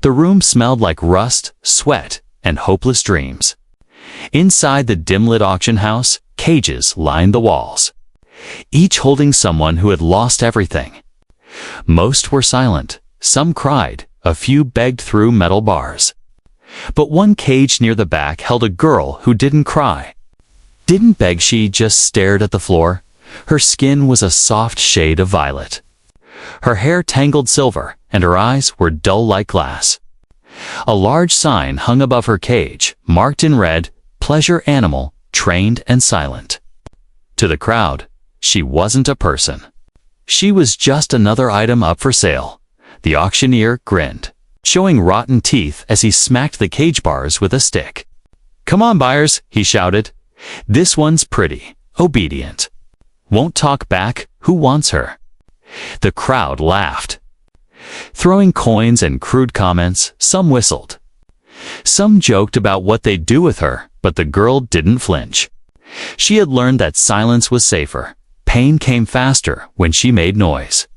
The room smelled like rust, sweat, and hopeless dreams. Inside the dim-lit auction house, cages lined the walls, each holding someone who had lost everything. Most were silent, some cried, a few begged through metal bars. But one cage near the back held a girl who didn't cry. Didn't beg, she just stared at the floor. Her skin was a soft shade of violet. Her hair tangled silver, and her eyes were dull like glass. A large sign hung above her cage, marked in red, "Pleasure Animal, Trained and Silent." To the crowd, she wasn't a person. She was just another item up for sale. The auctioneer grinned, showing rotten teeth as he smacked the cage bars with a stick. "Come on, buyers," he shouted. "This one's pretty, obedient. Won't talk back, who wants her?" The crowd laughed, throwing coins and crude comments. Some whistled. Some joked about what they'd do with her, but the girl didn't flinch. She had learned that silence was safer. Pain came faster when she made noise.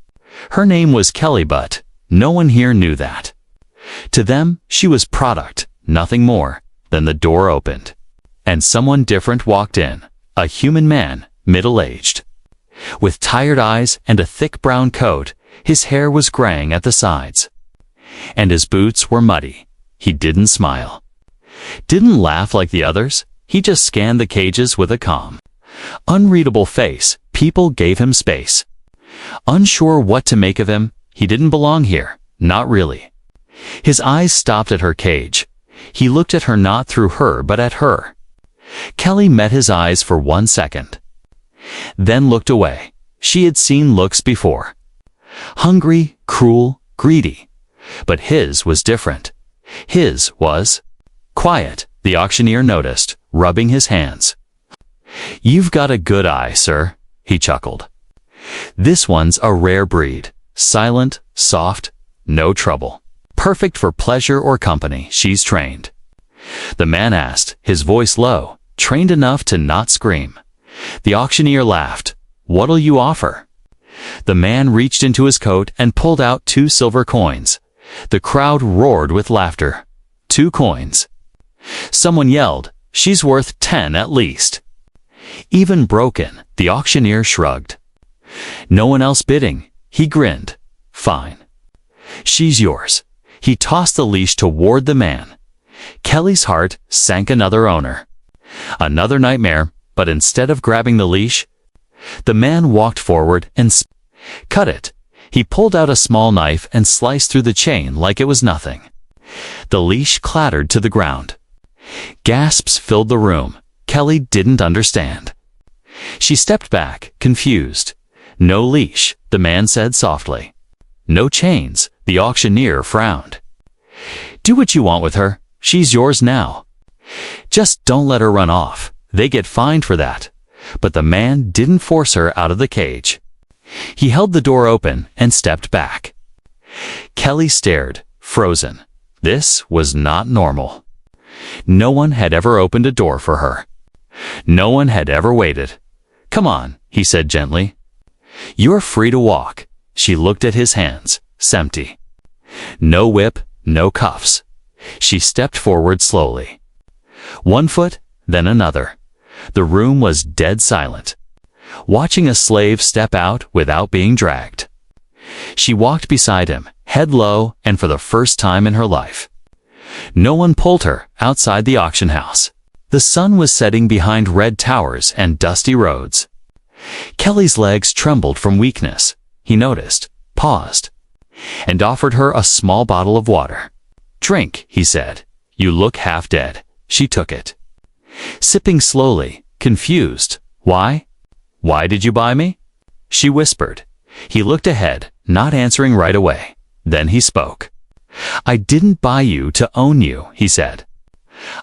Her name was Kelly, but no one here knew that. To them, she was product, nothing more. Then the door opened, and someone different walked in, a human man, middle-aged. With tired eyes and a thick brown coat, his hair was graying at the sides, and his boots were muddy. He didn't smile, didn't laugh like the others. He just scanned the cages with a calm, unreadable face. People gave him space. Unsure what to make of him, he didn't belong here, not really. His eyes stopped at her cage. He looked at her, not through her but at her. Kelly met his eyes for 1 second, then looked away. She had seen looks before. Hungry, cruel, greedy. But his was different. His was quiet, the auctioneer noticed, rubbing his hands. "You've got a good eye, sir," he chuckled. "This one's a rare breed. Silent, soft, no trouble. Perfect for pleasure or company. She's trained." The man asked, his voice low, trained enough to not scream. The auctioneer laughed. "What'll you offer?" The man reached into his coat and pulled out 2 silver coins. The crowd roared with laughter. 2 coins. Someone yelled, "She's worth 10 at least." Even broken, the auctioneer shrugged. No one else bidding. He grinned. "Fine. She's yours." He tossed the leash toward the man. Kelly's heart sank. Another owner. Another nightmare, but instead of grabbing the leash, the man walked forward and cut it. He pulled out a small knife and sliced through the chain like it was nothing. The leash clattered to the ground. Gasps filled the room. Kelly didn't understand. She stepped back, confused. "No leash," the man said softly. "No chains," the auctioneer frowned. "Do what you want with her. She's yours now. Just don't let her run off. They get fined for that." But the man didn't force her out of the cage. He held the door open and stepped back. Kelly stared, frozen. This was not normal. No one had ever opened a door for her. No one had ever waited. "Come on," he said gently. "You're free to walk." She looked at his hands, empty. No whip, no cuffs. She stepped forward slowly. 1 foot, then another. The room was dead silent, watching a slave step out without being dragged. She walked beside him, head low, and for the first time in her life, no one pulled her outside the auction house. The sun was setting behind red towers and dusty roads. Kelly's legs trembled from weakness. He noticed, paused, and offered her a small bottle of water. "Drink," he said. "You look half dead." She took it, sipping slowly, confused. "Why? Why did you buy me?" she whispered. He looked ahead, not answering right away. Then he spoke. "I didn't buy you to own you," he said.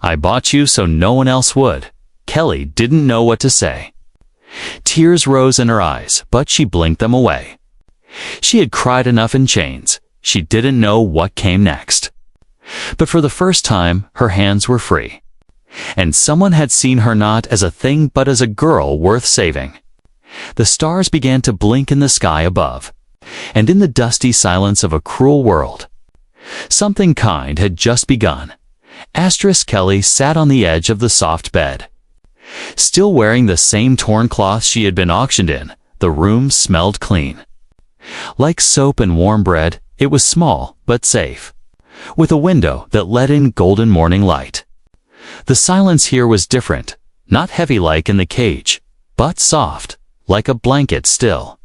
"I bought you so no one else would." Kelly didn't know what to say. Tears rose in her eyes, but she blinked them away. She had cried enough in chains. She didn't know what came next. But for the first time, her hands were free. And someone had seen her not as a thing but as a girl worth saving. The stars began to blink in the sky above, and in the dusty silence of a cruel world, Something kind had just begun. Kelly sat on the edge of the soft bed. Still wearing the same torn cloth she had been auctioned in, the room smelled clean. Like soap and warm bread, it was small but safe, with a window that let in golden morning light. The silence here was different, not heavy like in the cage, but soft, like a blanket still.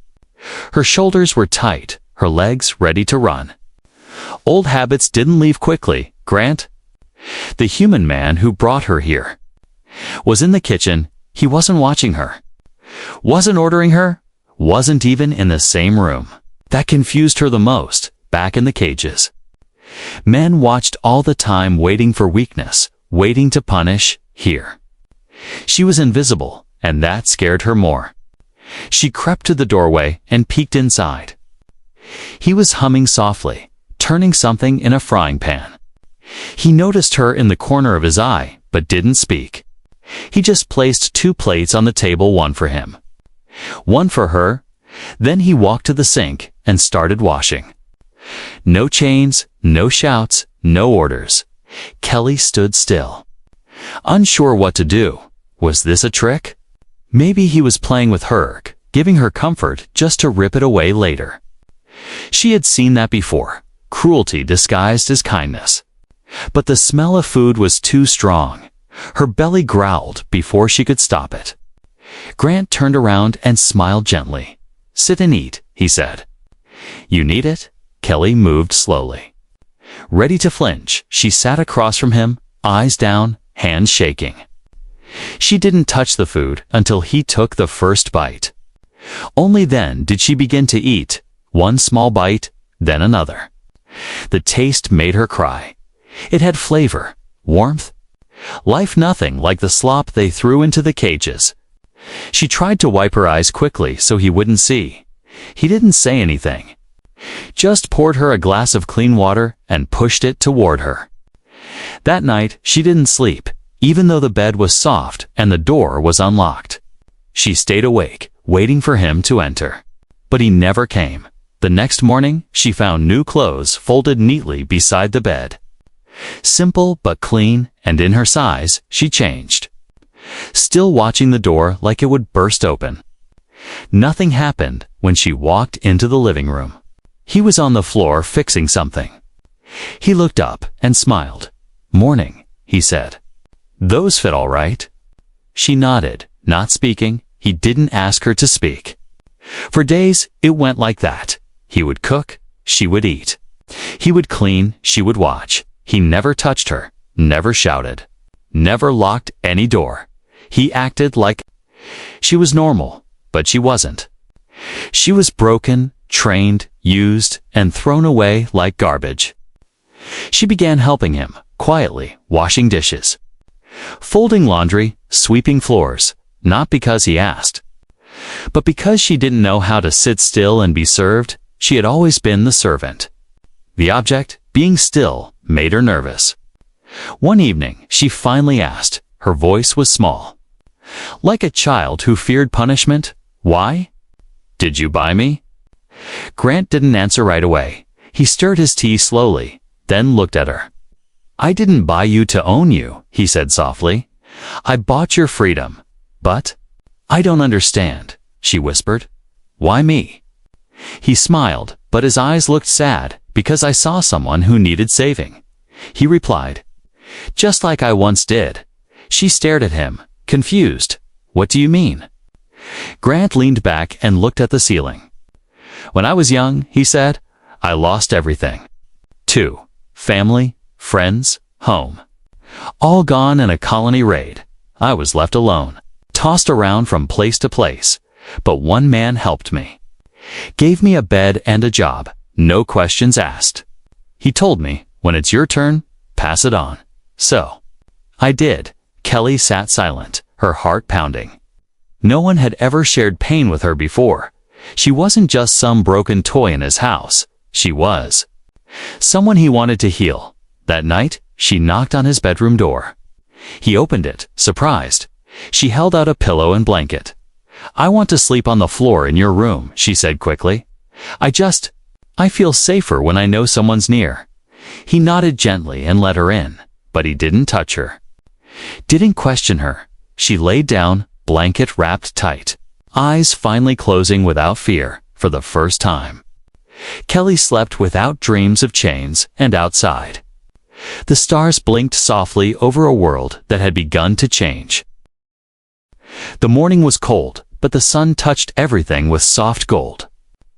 Her shoulders were tight, her legs ready to run. Old habits didn't leave quickly, Grant. The human man who brought her here was in the kitchen. He wasn't watching her, wasn't ordering her, wasn't even in the same room. That confused her the most, back in the cages. Men watched all the time, waiting for weakness, waiting to punish. Here, she was invisible, and that scared her more. She crept to the doorway and peeked inside. He was humming softly, turning something in a frying pan. He noticed her in the corner of his eye, but didn't speak. He just placed 2 plates on the table, one for him, one for her. Then he walked to the sink and started washing. No chains, no shouts, no orders. Kelly stood still, unsure what to do. Was this a trick? Maybe he was playing with her, giving her comfort just to rip it away later. She had seen that before, cruelty disguised as kindness. But the smell of food was too strong. Her belly growled before she could stop it. Grant turned around and smiled gently. "Sit and eat," he said. "You need it?" Kelly moved slowly. Ready to flinch, she sat across from him, eyes down, hands shaking. She didn't touch the food until he took the first bite. Only then did she begin to eat, one small bite, then another. The taste made her cry. It had flavor, warmth, life, nothing like the slop they threw into the cages. She tried to wipe her eyes quickly so he wouldn't see. He didn't say anything, just poured her a glass of clean water and pushed it toward her. That night, she didn't sleep, even though the bed was soft and the door was unlocked. She stayed awake, waiting for him to enter. But he never came. The next morning, she found new clothes folded neatly beside the bed. Simple but clean, and in her size, she changed. Still watching the door like it would burst open. Nothing happened when she walked into the living room. He was on the floor fixing something. He looked up and smiled. "Morning," he said. "Those fit all right?" She nodded, not speaking. He didn't ask her to speak. For days, it went like that. He would cook, she would eat. He would clean, she would watch. He never touched her, never shouted, never locked any door. He acted like she was normal, but she wasn't. She was broken, trained, used, and thrown away like garbage. She began helping him, quietly, washing dishes, folding laundry, sweeping floors, not because he asked, but because she didn't know how to sit still and be served. She had always been the servant. The object, being still, made her nervous. One evening, she finally asked. Her voice was small, like a child who feared punishment. "Why? Did you buy me?" Grant didn't answer right away. He stirred his tea slowly, then looked at her. "I didn't buy you to own you," he said softly. "I bought your freedom. But I don't understand," she whispered. "Why me?" He smiled, but his eyes looked sad. "Because I saw someone who needed saving," he replied. "Just like I once did." She stared at him, confused. "What do you mean?" Grant leaned back and looked at the ceiling. "When I was young," he said, "I lost everything. Too. Family, friends, home. All gone in a colony raid. I was left alone, tossed around from place to place. But one man helped me. Gave me a bed and a job, no questions asked. He told me, when it's your turn, pass it on. So I did." Kelly sat silent, her heart pounding. No one had ever shared pain with her before. She wasn't just some broken toy in his house. She was someone he wanted to heal. That night, she knocked on his bedroom door. He opened it, surprised. She held out a pillow and blanket. "I want to sleep on the floor in your room," she said quickly. I feel safer when I know someone's near." He nodded gently and let her in, but he didn't touch her. Didn't question her. She laid down, blanket wrapped tight, eyes finally closing without fear for the first time. Kelly slept without dreams of chains and outside. The stars blinked softly over a world that had begun to change. The morning was cold, but the sun touched everything with soft gold.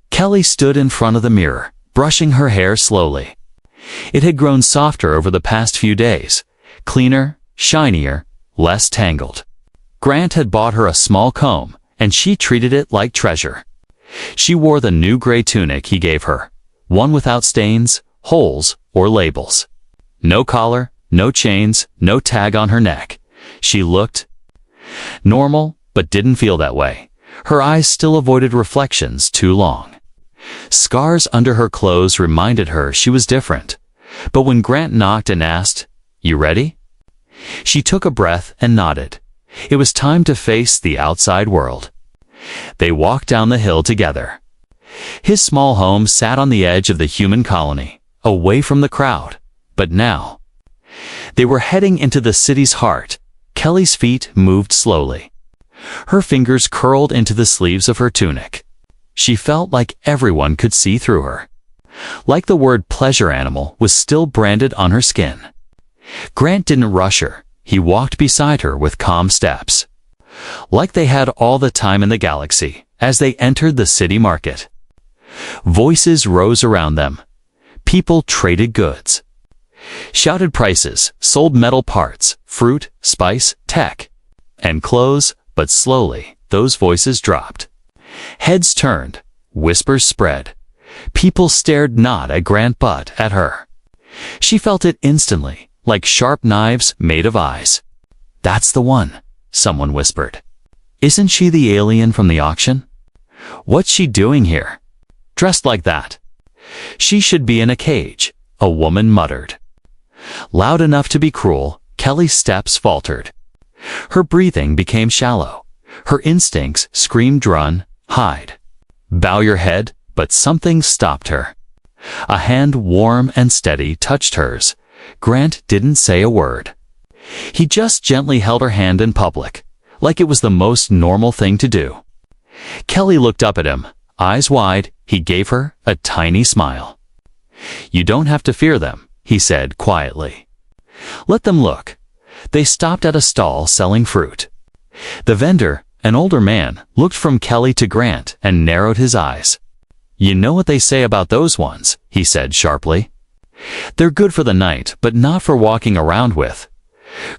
Kelly stood in front of the mirror, brushing her hair slowly. It had grown softer over the past few days, cleaner, shinier, less tangled. Grant had bought her a small comb, and she treated it like treasure. She wore the new gray tunic he gave her, one without stains, holes, or labels. No collar, no chains, no tag on her neck. She looked normal, but didn't feel that way. Her eyes still avoided reflections too long. Scars under her clothes reminded her she was different. But when Grant knocked and asked, "You ready?" she took a breath and nodded. It was time to face the outside world. They walked down the hill together. His small home sat on the edge of the human colony, away from the crowd. But now, they were heading into the city's heart. Kelly's feet moved slowly. Her fingers curled into the sleeves of her tunic. She felt like everyone could see through her. Like the word pleasure animal was still branded on her skin. Grant didn't rush her. He walked beside her with calm steps. Like they had all the time in the galaxy as they entered the city market. Voices rose around them. People traded goods. Shouted prices, sold metal parts, fruit, spice, tech, and clothes, but slowly those voices dropped. Heads turned, whispers spread. People stared not at Grant but at her. She felt it instantly, like sharp knives made of eyes. "That's the one," someone whispered. "Isn't she the alien from the auction? What's she doing here? Dressed like that? She should be in a cage," a woman muttered. Loud enough to be cruel, Kelly's steps faltered. Her breathing became shallow. Her instincts screamed run, hide. Bow your head, but something stopped her. A hand warm and steady touched hers. Grant didn't say a word. He just gently held her hand in public, like it was the most normal thing to do. Kelly looked up at him, eyes wide. He gave her a tiny smile. "You don't have to fear them," he said quietly. "Let them look." They stopped at a stall selling fruit. The vendor, an older man, looked from Kelly to Grant and narrowed his eyes. "You know what they say about those ones," he said sharply. "They're good for the night, but not for walking around with."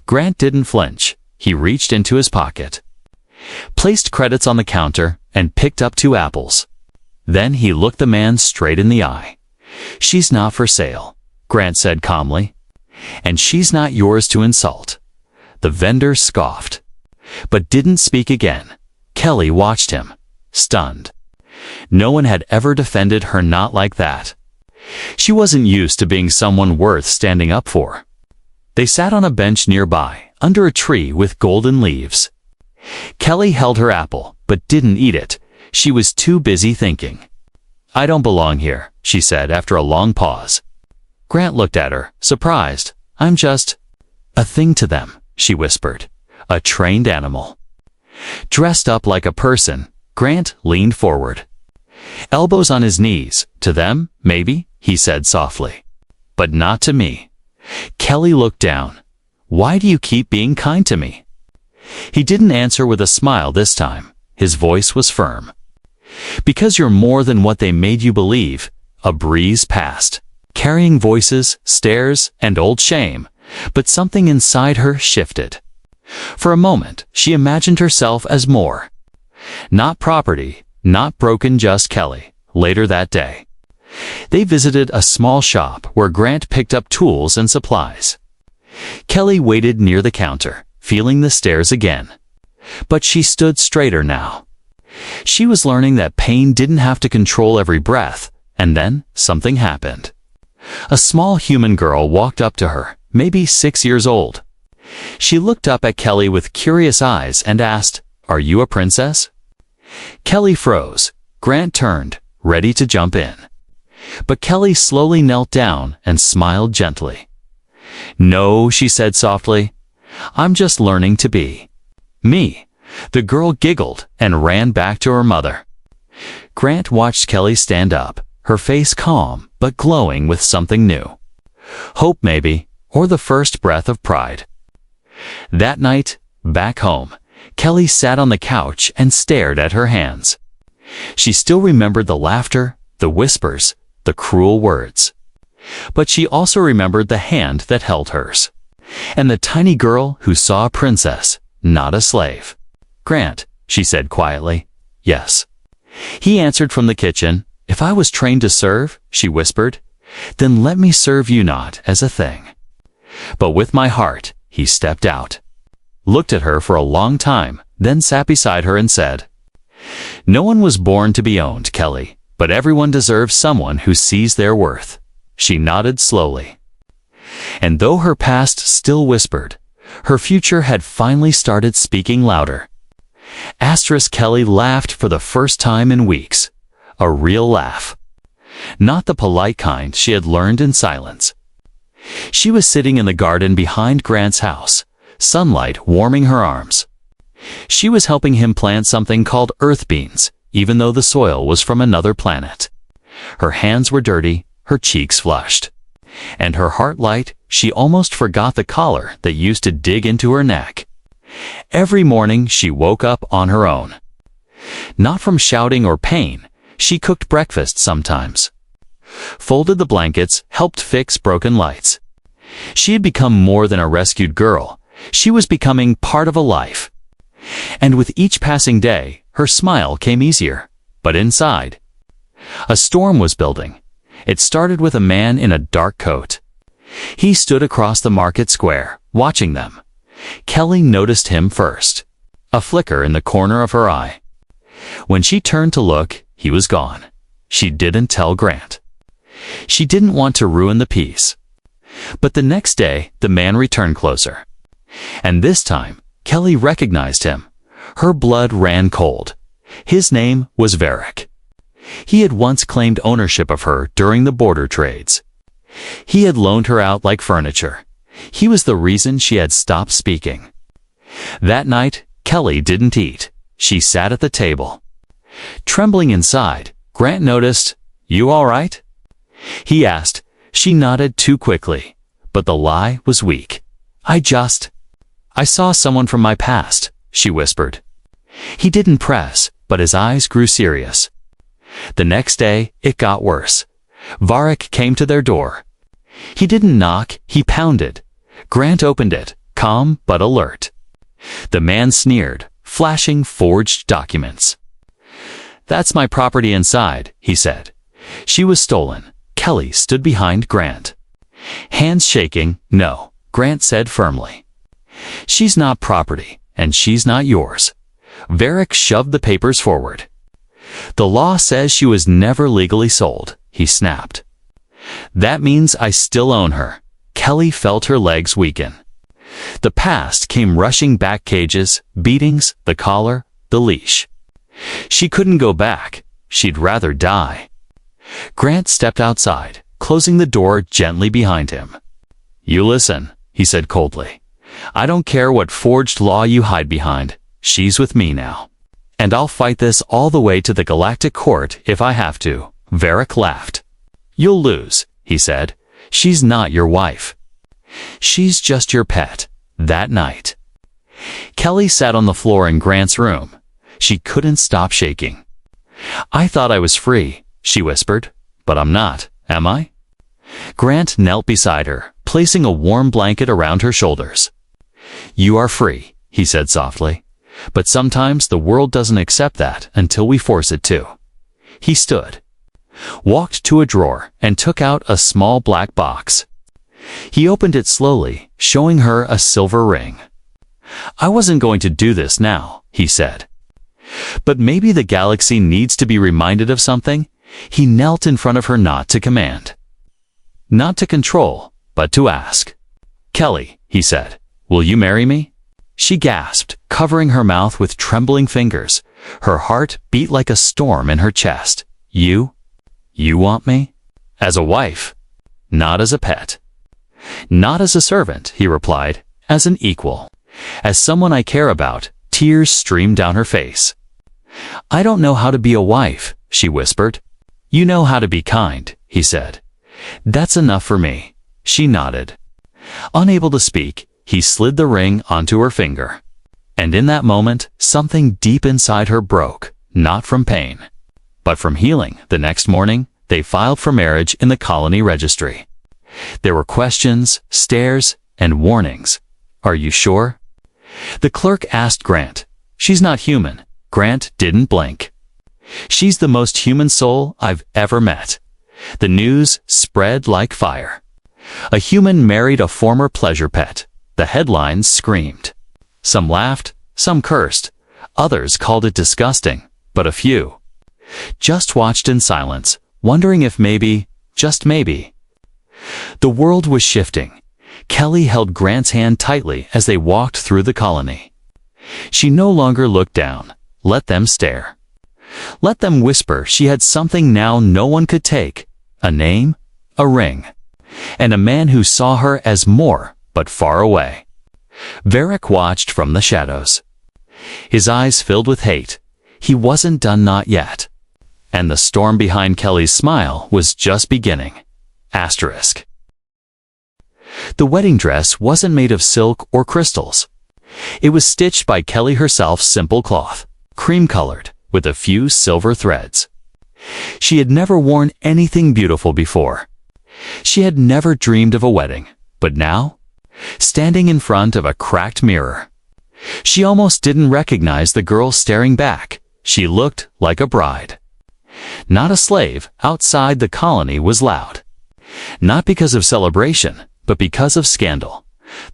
Grant didn't flinch. He reached into his pocket, placed credits on the counter, and picked up 2 apples. Then he looked the man straight in the eye. "She's not for sale," Grant said calmly. "And she's not yours to insult." The vendor scoffed, but didn't speak again. Kelly watched him, stunned. No one had ever defended her not like that. She wasn't used to being someone worth standing up for. They sat on a bench nearby, under a tree with golden leaves. Kelly held her apple, but didn't eat it. She was too busy thinking. "I don't belong here," she said after a long pause. Grant looked at her, surprised. "I'm just a thing to them," she whispered. "A trained animal." Dressed up like a person, Grant leaned forward. Elbows on his knees. "To them, maybe," he said softly. "But not to me." Kelly looked down. "Why do you keep being kind to me?" He didn't answer with a smile this time. His voice was firm. "Because you're more than what they made you believe." A breeze passed, carrying voices, stares, and old shame, but something inside her shifted. For a moment, she imagined herself as more. Not property, not broken, just Kelly. Later that day, they visited a small shop where Grant picked up tools and supplies. Kelly waited near the counter, feeling the stares again. But she stood straighter now. She was learning that pain didn't have to control every breath, and then something happened. A small human girl walked up to her, maybe 6 years old. She looked up at Kelly with curious eyes and asked, "Are you a princess?" Kelly froze. Grant turned, ready to jump in. But Kelly slowly knelt down and smiled gently. "No," she said softly. "I'm just learning to be me." The girl giggled and ran back to her mother. Grant watched Kelly stand up, her face calm but glowing with something new. Hope maybe, or the first breath of pride. That night, back home, Kelly sat on the couch and stared at her hands. She still remembered the laughter, the whispers, the cruel words. But she also remembered the hand that held hers, and the tiny girl who saw a princess, not a slave. "Grant," she said quietly. "Yes." He answered from the kitchen. "If I was trained to serve," she whispered, "then let me serve you not as a thing, but with my heart." He stepped out, looked at her for a long time, then sat beside her and said, "No one was born to be owned, Kelly, but everyone deserves someone who sees their worth." She nodded slowly. And though her past still whispered, her future had finally started speaking louder. Kelly laughed for the first time in weeks. A real laugh. Not the polite kind she had learned in silence. She was sitting in the garden behind Grant's house, sunlight warming her arms. She was helping him plant something called earth beans, even though the soil was from another planet. Her hands were dirty, her cheeks flushed, and her heart light. She almost forgot the collar that used to dig into her neck. Every morning she woke up on her own. Not from shouting or pain, she cooked breakfast sometimes, folded the blankets, helped fix broken lights. She had become more than a rescued girl. She was becoming part of a life. And with each passing day, her smile came easier. But inside, a storm was building. It started with a man in a dark coat. He stood across the market square, watching them. Kelly noticed him first, a flicker in the corner of her eye. When she turned to look, he was gone. She didn't tell Grant. She didn't want to ruin the peace. But the next day, the man returned closer. And this time, Kelly recognized him. Her blood ran cold. His name was Varric. He had once claimed ownership of her during the border trades. He had loaned her out like furniture. He was the reason she had stopped speaking. That night, Kelly didn't eat. She sat at the table. Trembling inside, Grant noticed, "You all right?" He asked. She nodded too quickly, but the lie was weak. I saw someone from my past," she whispered. He didn't press, but his eyes grew serious. The next day, it got worse. Varric came to their door. He didn't knock, he pounded. Grant opened it, calm but alert. The man sneered, flashing forged documents. "That's my property inside," he said. She was stolen. Kelly stood behind Grant. Hands shaking, "No," Grant said firmly. "She's not property, and she's not yours." Varric shoved the papers forward. "The law says she was never legally sold," he snapped. "That means I still own her." Kelly felt her legs weaken. The past came rushing back: cages, beatings, the collar, the leash. She couldn't go back. She'd rather die. Grant stepped outside, closing the door gently behind him. "You listen," he said coldly. "I don't care what forged law you hide behind. She's with me now. And I'll fight this all the way to the Galactic Court if I have to." Varric laughed. "You'll lose," he said. "She's not your wife. She's just your pet." That night, Kelly sat on the floor in Grant's room. She couldn't stop shaking. "I thought I was free," she whispered. "But I'm not, am I?" Grant knelt beside her, placing a warm blanket around her shoulders. "You are free," he said softly. "But sometimes the world doesn't accept that until we force it to." He stood, walked to a drawer, and took out a small black box. He opened it slowly, showing her a silver ring. "I wasn't going to do this now," he said. "But maybe the galaxy needs to be reminded of something." He knelt in front of her, not to command, not to control, but to ask. "Kelly," he said, "will you marry me?" She gasped, covering her mouth with trembling fingers. Her heart beat like a storm in her chest. You want me?" As a wife, not as a pet. Not as a servant, he replied, as an equal. As someone I care about. Tears streamed down her face. I don't know how to be a wife, she whispered. You know how to be kind, he said. That's enough for me. She nodded. Unable to speak, he slid the ring onto her finger. And in that moment, something deep inside her broke, not from pain, but from healing. The next morning, they filed for marriage in the colony registry. There were questions, stares, and warnings. Are you sure? The clerk asked Grant. She's not human. Grant didn't blink. She's the most human soul I've ever met. The news spread like fire. A human married a former pleasure pet. The headlines screamed. Some laughed, some cursed. Others called it disgusting, but a few just watched in silence, wondering if maybe, just maybe. The world was shifting. Kelly held Grant's hand tightly as they walked through the colony. She no longer looked down. Let them stare. Let them whisper she had something now no one could take. A name, a ring, and a man who saw her as more, but far away. Varric watched from the shadows. His eyes filled with hate. He wasn't done, not yet. And the storm behind Kelly's smile was just beginning. Asterisk. The wedding dress wasn't made of silk or crystals. It was stitched by Kelly herself, simple cloth, cream-colored, with a few silver threads. She had never worn anything beautiful before. She had never dreamed of a wedding, but now, standing in front of a cracked mirror, she almost didn't recognize the girl staring back. She looked like a bride. Not a slave. Outside the colony was loud. Not because of celebration, but because of scandal.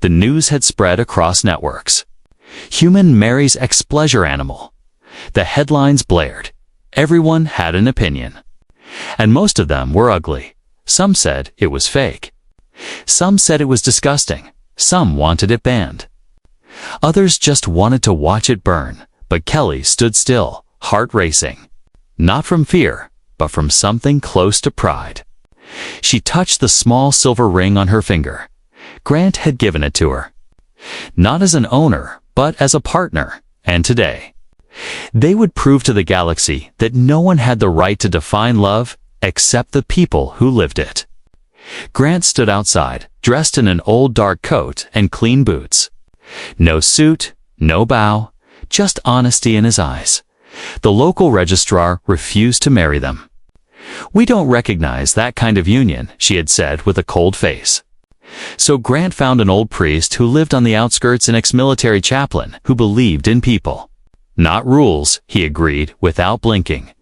The news had spread across networks. Human marries ex-pleasure animal. The headlines blared. Everyone had an opinion. And most of them were ugly. Some said it was fake. Some said it was disgusting. Some wanted it banned. Others just wanted to watch it burn. But Kelly stood still, heart racing. Not from fear, but from something close to pride. She touched the small silver ring on her finger. Grant had given it to her. Not as an owner, but as a partner. And today, they would prove to the galaxy that no one had the right to define love except the people who lived it. Grant stood outside, dressed in an old dark coat and clean boots. No suit, no bow, just honesty in his eyes. The local registrar refused to marry them. We don't recognize that kind of union, she had said with a cold face. So Grant found an old priest who lived on the outskirts, an ex-military chaplain who believed in people. Not rules, he agreed without blinking.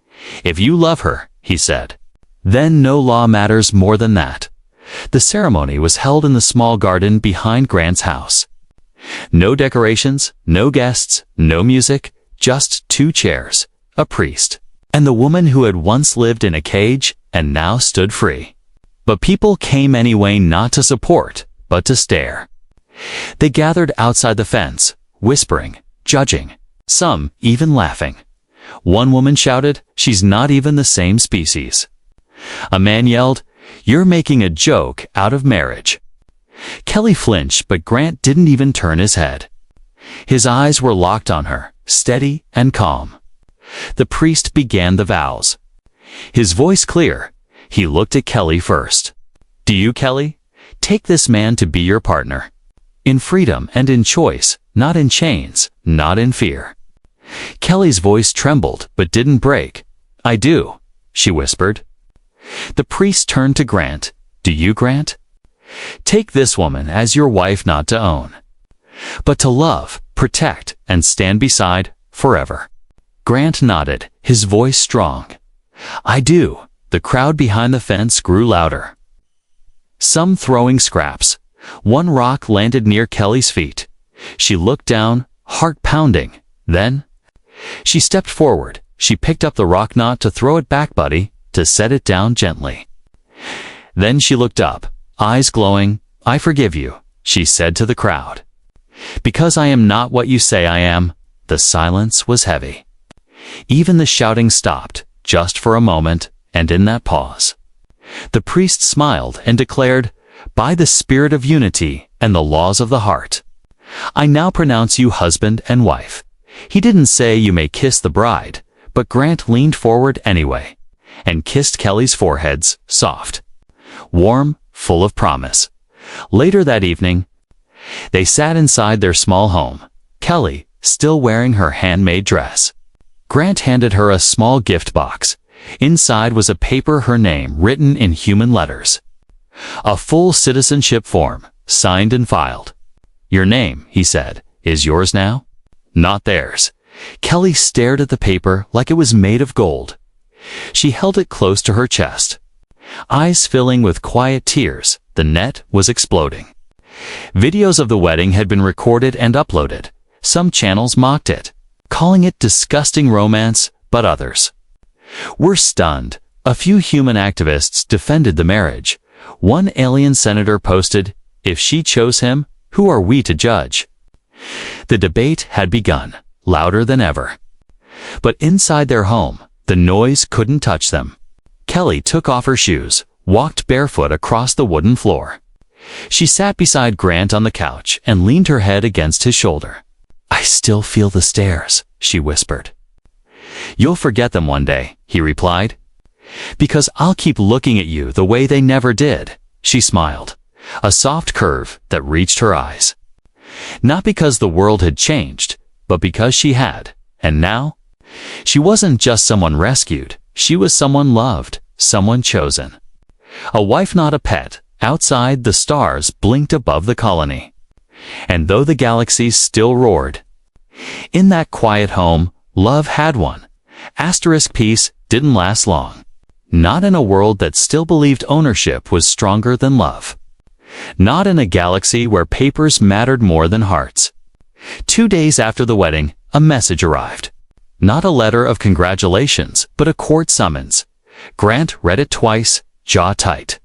If you love her, he said, then no law matters more than that. The ceremony was held in the small garden behind Grant's house. No decorations, no guests, no music, just 2 chairs, a priest, and the woman who had once lived in a cage and now stood free. But people came anyway, not to support, but to stare. They gathered outside the fence, whispering, judging, some even laughing. One woman shouted, "She's not even the same species." A man yelled, "You're making a joke out of marriage." Kelly flinched, but Grant didn't even turn his head. His eyes were locked on her, steady and calm. The priest began the vows. His voice clear. He looked at Kelly first. "Do you, Kelly, take this man to be your partner? In freedom and in choice, not in chains, not in fear." Kelly's voice trembled but didn't break. "I do," she whispered. The priest turned to Grant. "Do you, Grant? Take this woman as your wife, not to own, but to love, protect, and stand beside forever." Grant nodded, his voice strong. "I do." The crowd behind the fence grew louder. Some throwing scraps. One rock landed near Kelly's feet. She looked down, heart pounding. Then she stepped forward. She picked up the rock, not to throw it back, buddy, to set it down gently. Then she looked up, eyes glowing. "I forgive you," she said to the crowd. "Because I am not what you say I am." The silence was heavy. Even the shouting stopped, just for a moment, and in that pause, The priest smiled and declared, "By the spirit of unity and the laws of the heart, I now pronounce you husband and wife." He didn't say you may kiss the bride, but Grant leaned forward anyway and kissed Kelly's foreheads, soft, warm, full of promise. Later that evening, they sat inside their small home, Kelly still wearing her handmade dress. Grant handed her a small gift box. Inside was a paper, her name written in human letters. A full citizenship form, signed and filed. "Your name," he said, "is yours now, not theirs." Kelly stared at the paper like it was made of gold. She held it close to her chest, eyes filling with quiet tears. The net was exploding. Videos of the wedding had been recorded and uploaded. Some channels mocked it, calling it disgusting romance, but others were stunned. A few human activists defended the marriage. One alien senator posted, "If she chose him, who are we to judge?" The debate had begun, louder than ever. But inside their home, the noise couldn't touch them. Kelly took off her shoes, walked barefoot across the wooden floor. She sat beside Grant on the couch and leaned her head against his shoulder. "I still feel the stares," she whispered. "You'll forget them one day," he replied. "Because I'll keep looking at you the way they never did." She smiled, a soft curve that reached her eyes. Not because the world had changed, but because she had. And now, she wasn't just someone rescued. She was someone loved, someone chosen. A wife, not a pet. Outside, the stars blinked above the colony. And though the galaxies still roared, in that quiet home, love had won. Asterisk peace didn't last long. Not in a world that still believed ownership was stronger than love. Not in a galaxy where papers mattered more than hearts. 2 days after the wedding, a message arrived. Not a letter of congratulations, but a court summons. Grant read it twice, jaw tight.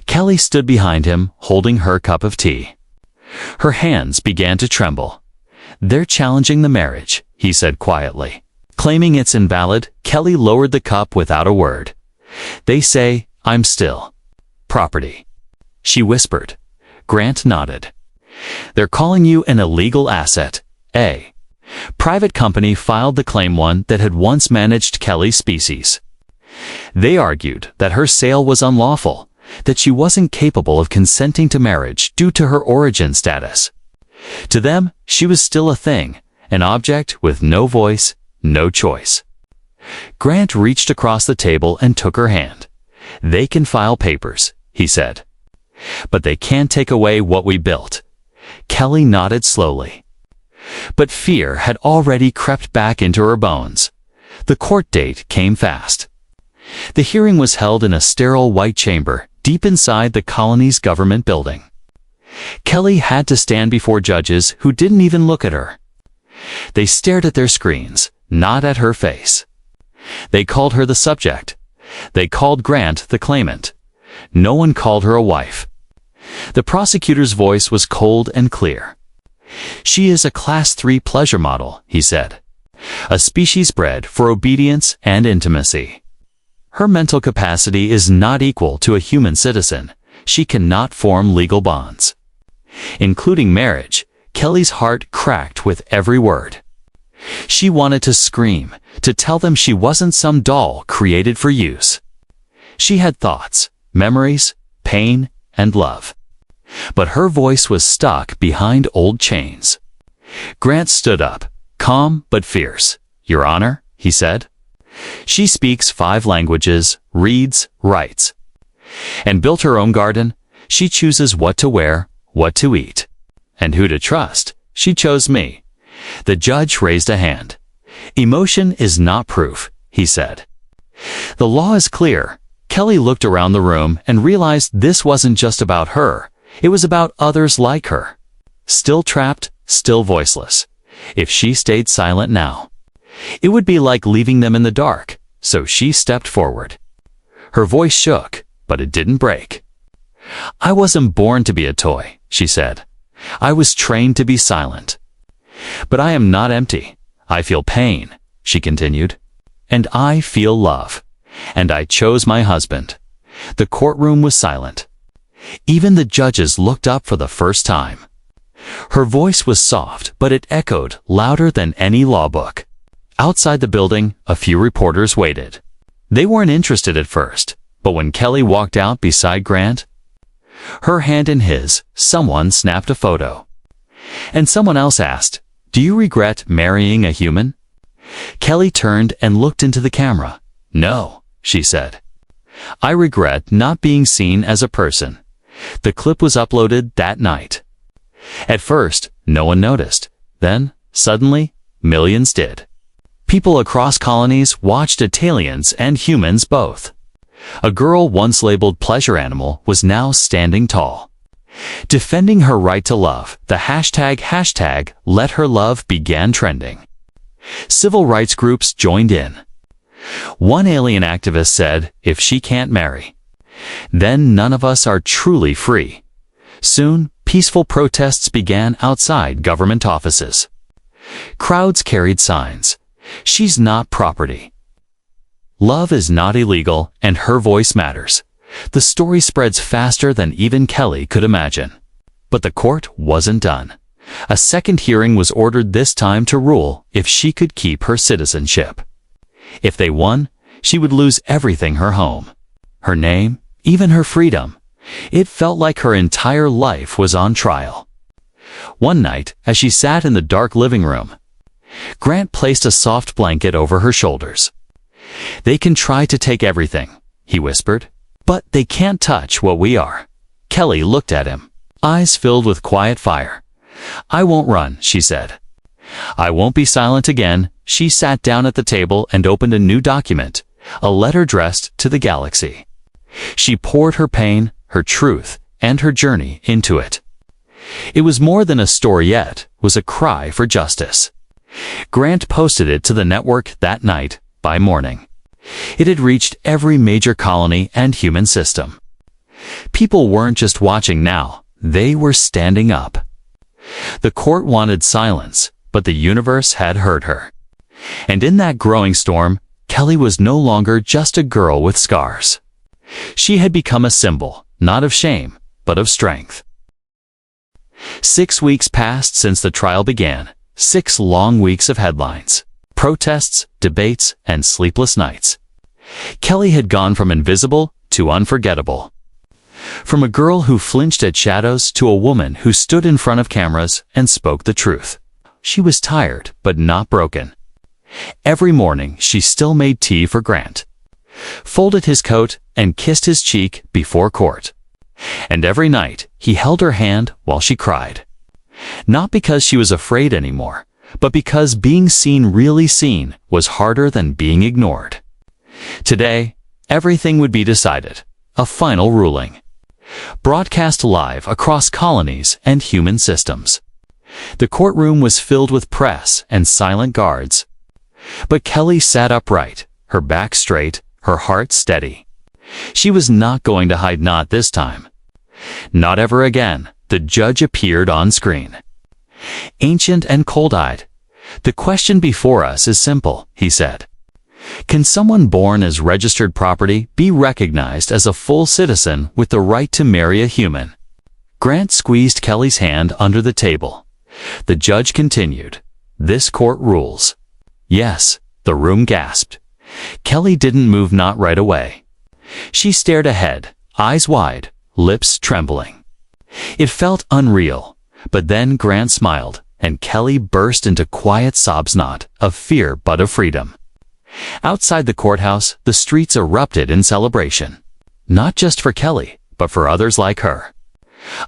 Kelly stood behind him, holding her cup of tea. Her hands began to tremble. "They're challenging the marriage," he said quietly. Claiming it's invalid, Kelly lowered the cup without a word. "They say I'm still property," she whispered. Grant nodded. "They're calling you an illegal asset. A private company filed the claim, one that had once managed Kelly's species. They argued that her sale was unlawful, that she wasn't capable of consenting to marriage due to her origin status. To them, she was still a thing, an object with no voice, no choice." Grant reached across the table and took her hand. "They can file papers," he said, "but they can't take away what we built." Kelly nodded slowly. But fear had already crept back into her bones. The court date came fast. The hearing was held in a sterile white chamber deep inside the colony's government building. Kelly had to stand before judges who didn't even look at her. They stared at their screens, not at her face. They called her the subject. They called Grant the claimant. No one called her a wife. The prosecutor's voice was cold and clear. "She is a Class 3 pleasure model," he said. "A species bred for obedience and intimacy. Her mental capacity is not equal to a human citizen. She cannot form legal bonds, including marriage." Kelly's heart cracked with every word. She wanted to scream, to tell them she wasn't some doll created for use. She had thoughts, memories, pain, and love. But her voice was stuck behind old chains. Grant stood up, calm but fierce. "Your Honor," he said, "she speaks 5 languages, reads, writes, and built her own garden. She chooses what to wear, what to eat, and who to trust. She chose me." The judge raised a hand. "Emotion is not proof," he said. "The law is clear." Kelly looked around the room and realized this wasn't just about her. It was about others like her. Still trapped, still voiceless. If she stayed silent now, it would be like leaving them in the dark. So she stepped forward. Her voice shook, but it didn't break. "I wasn't born to be a toy," she said. "I was trained to be silent. But I am not empty. I feel pain," she continued. "And I feel love. And I chose my husband. The courtroom was silent. Even the judges looked up for the first time. Her voice was soft, but it echoed louder than any law book. Outside the building, a few reporters waited. They weren't interested at first, but when Kelly walked out beside Grant, her hand in his, someone snapped a photo. And someone else asked, "Do you regret marrying a human?" Kelly turned and looked into the camera. "No," she said. "I regret not being seen as a person." The clip was uploaded that night. At first, no one noticed. Then, suddenly, millions did. People across colonies watched aliens and humans both. A girl once labeled pleasure animal was now standing tall. Defending her right to love, the hashtag Let Her Love began trending. Civil rights groups joined in. One alien activist said, "If she can't marry, then none of us are truly free." Soon, peaceful protests began outside government offices. Crowds carried signs, "She's not property. Love is not illegal, and her voice matters." The story spreads faster than even Kelly could imagine. But the court wasn't done. A second hearing was ordered, this time to rule if she could keep her citizenship. If they won, she would lose everything: her home, her name, even her freedom. It felt like her entire life was on trial. One night, as she sat in the dark living room, Grant placed a soft blanket over her shoulders. "They can try to take everything," he whispered, "but they can't touch what we are." Kelly looked at him, eyes filled with quiet fire. "I won't run," she said. "I won't be silent again." She sat down at the table and opened a new document, a letter addressed to the galaxy. She poured her pain, her truth, and her journey into it. It was more than a story yet, it was a cry for justice. Grant posted it to the network that night. By morning, it had reached every major colony and human system. People weren't just watching now, they were standing up. The court wanted silence, but the universe had heard her. And in that growing storm, Kelly was no longer just a girl with scars. She had become a symbol, not of shame, but of strength. 6 weeks passed since the trial began, 6 long weeks of headlines, protests, debates, and sleepless nights. Kelly had gone from invisible to unforgettable. From a girl who flinched at shadows to a woman who stood in front of cameras and spoke the truth. She was tired, but not broken. Every morning, she still made tea for Grant, folded his coat, and kissed his cheek before court. And every night, he held her hand while she cried. Not because she was afraid anymore, but because being seen, really seen, was harder than being ignored. Today, everything would be decided, a final ruling. Broadcast live across colonies and human systems. The courtroom was filled with press and silent guards. But Kelly sat upright, her back straight, her heart steady. She was not going to hide, not this time. Not ever again. The judge appeared on screen. Ancient and cold-eyed. "The question before us is simple," he said. "Can someone born as registered property be recognized as a full citizen with the right to marry a human?" Grant squeezed Kelly's hand under the table. The judge continued, "This court rules." "Yes," the room gasped. Kelly didn't move, not right away. She stared ahead, eyes wide, lips trembling. It felt unreal, but then Grant smiled, and Kelly burst into quiet sobs, not of fear but of freedom. Outside the courthouse, the streets erupted in celebration. Not just for Kelly, but for others like her.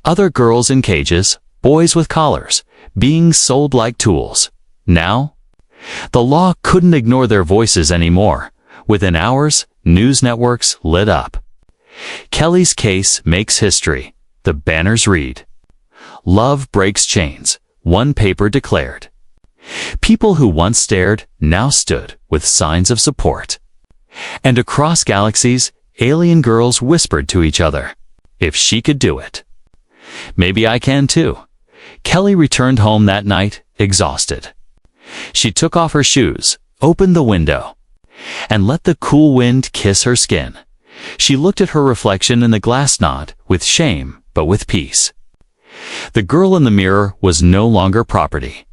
Other girls in cages, boys with collars, being sold like tools. Now, the law couldn't ignore their voices anymore. Within hours, news networks lit up. Kelly's case makes history. The banners read, "Love breaks chains," one paper declared. People who once stared now stood with signs of support. And across galaxies, alien girls whispered to each other, "If she could do it, maybe I can too." Kelly returned home that night, exhausted. She took off her shoes, opened the window, and let the cool wind kiss her skin. She looked at her reflection in the glass, not with shame, but with peace. The girl in the mirror was no longer property.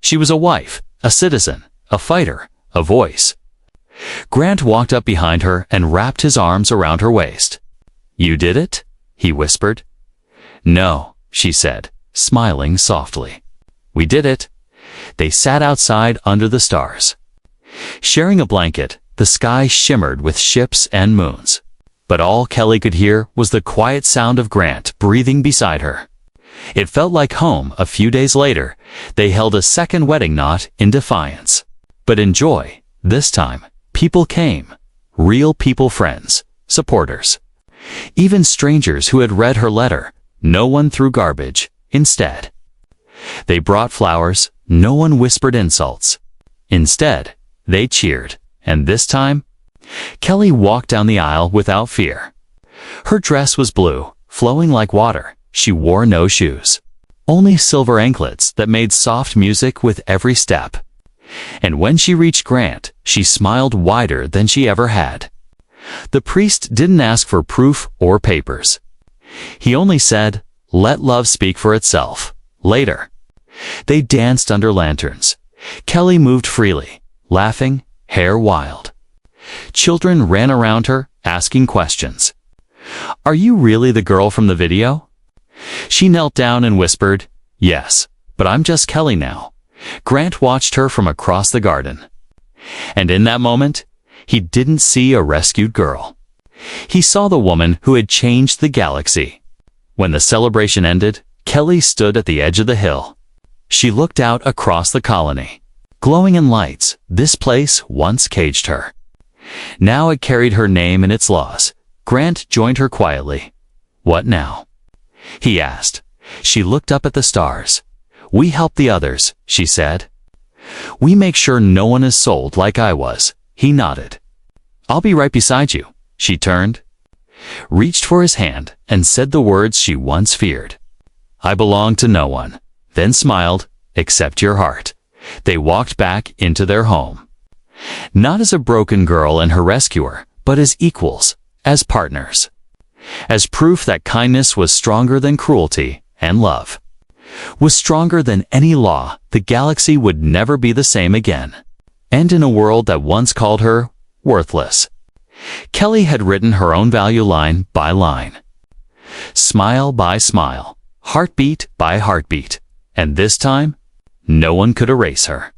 She was a wife, a citizen, a fighter, a voice. Grant walked up behind her and wrapped his arms around her waist. "You did it?" he whispered. "No," she said, smiling softly. "We did it." They sat outside under the stars. Sharing a blanket, the sky shimmered with ships and moons. But all Kelly could hear was the quiet sound of Grant breathing beside her. It felt like home. A few days later, they held a second wedding, not in defiance, but in joy. This time, people came. Real people, friends, supporters. Even strangers who had read her letter. No one threw garbage. Instead, they brought flowers. No one whispered insults. Instead, they cheered. And this time, Kelly walked down the aisle without fear. Her dress was blue, flowing like water. She wore no shoes, only silver anklets that made soft music with every step. And when she reached Grant, she smiled wider than she ever had. The priest didn't ask for proof or papers. He only said, "Let love speak for itself." Later, they danced under lanterns. Kelly moved freely, laughing, hair wild. Children ran around her, asking questions. "Are you really the girl from the video?" She knelt down and whispered, "Yes, but I'm just Kelly now." Grant watched her from across the garden. And in that moment, he didn't see a rescued girl. He saw the woman who had changed the galaxy. When the celebration ended, Kelly stood at the edge of the hill. She looked out across the colony. Glowing in lights, this place once caged her. Now it carried her name and its laws. Grant joined her quietly. "What now?" he asked. She looked up at the stars. "We help the others," she said. "We make sure no one is sold like I was." He nodded. "I'll be right beside you." She turned, reached for his hand, and said the words she once feared. "I belong to no one." Then smiled, "Except your heart." They walked back into their home. Not as a broken girl and her rescuer, but as equals, as partners. As proof that kindness was stronger than cruelty, and love was stronger than any law. The galaxy would never be the same again. And in a world that once called her worthless, Kelly had written her own value line by line. Smile by smile, heartbeat by heartbeat. And this time, no one could erase her.